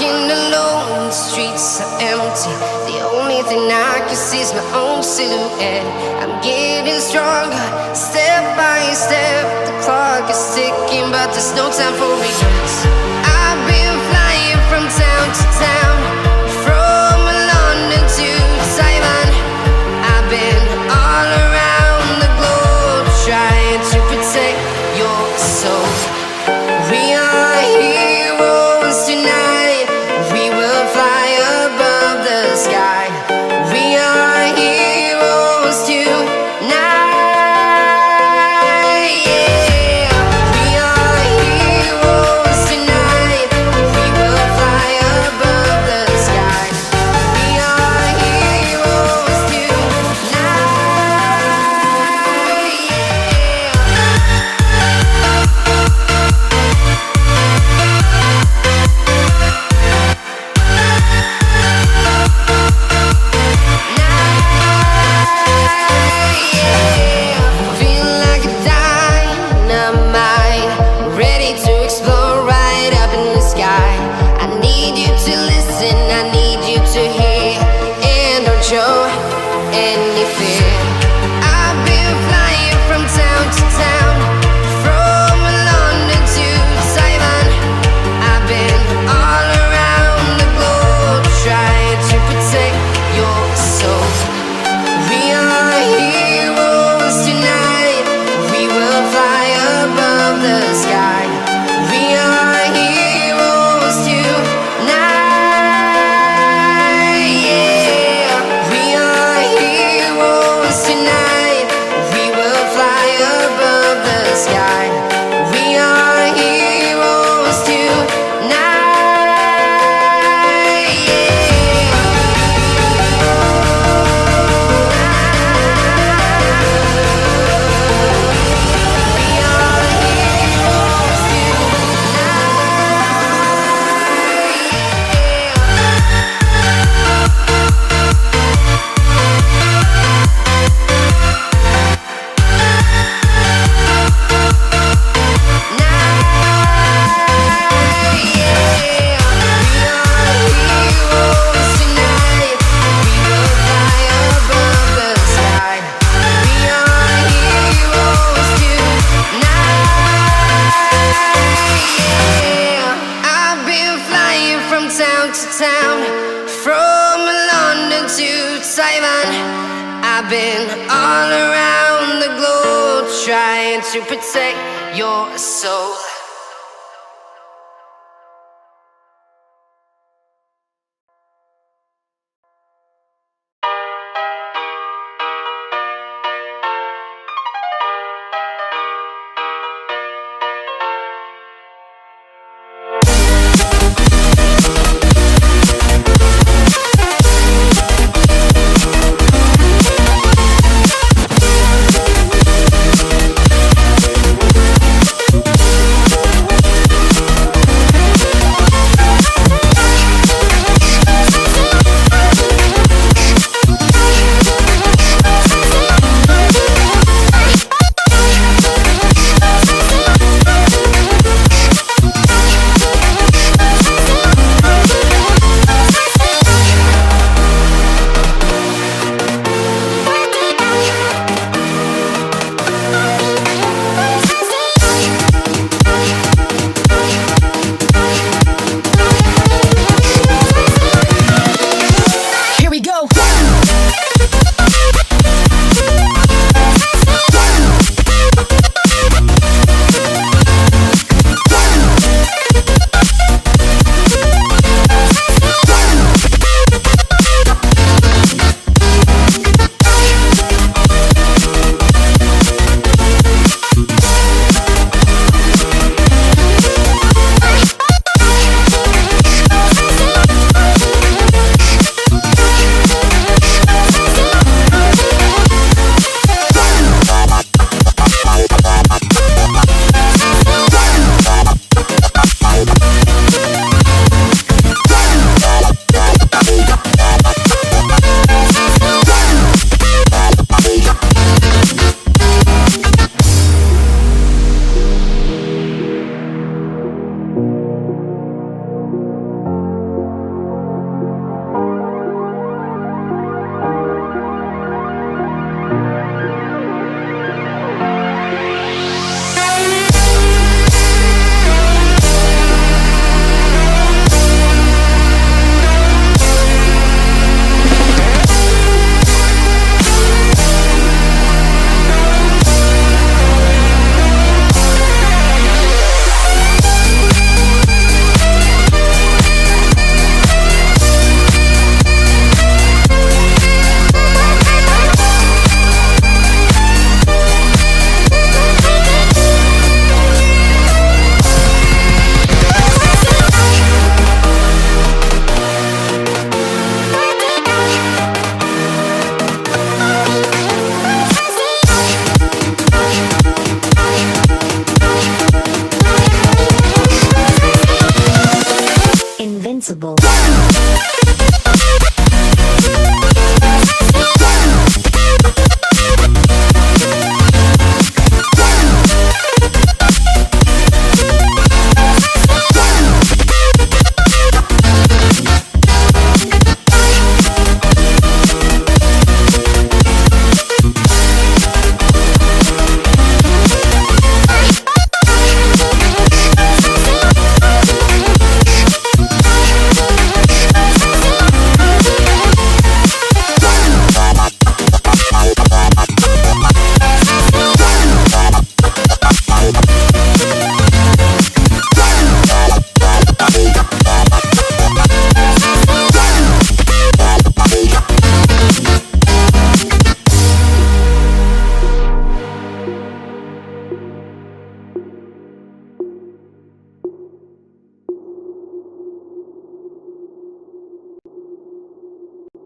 Walking alone, the streets are empty. The only thing I can see is my own silhouette. I'm getting stronger, step by step. The clock is ticking, but there's no time for regrets. I've been flying from town to town, from London to Taiwan. I've been all around the globe, trying to protect your soul. We are heroes tonight. We will fly above the sky. We are heroes tonight. Yeah. We are heroes tonight. We will fly above the sky. We are heroes tonight. Feel like a dynamite, ready to explode right up in the sky. I need you to listen, I need you to hear, and don't show any fear. I've been flying from town to town, from London to Taiwan. I've been all around the globe, trying to protect your soul. We are heroes tonight. We will fly above the sky. We are heroes tonight. Yeah. We are heroes tonight. We will fly above the sky. We are heroes tonight. Yeah. I've been flying from town to town, from London to Taiwan. I've been all around the globe, trying to protect your soul. possible.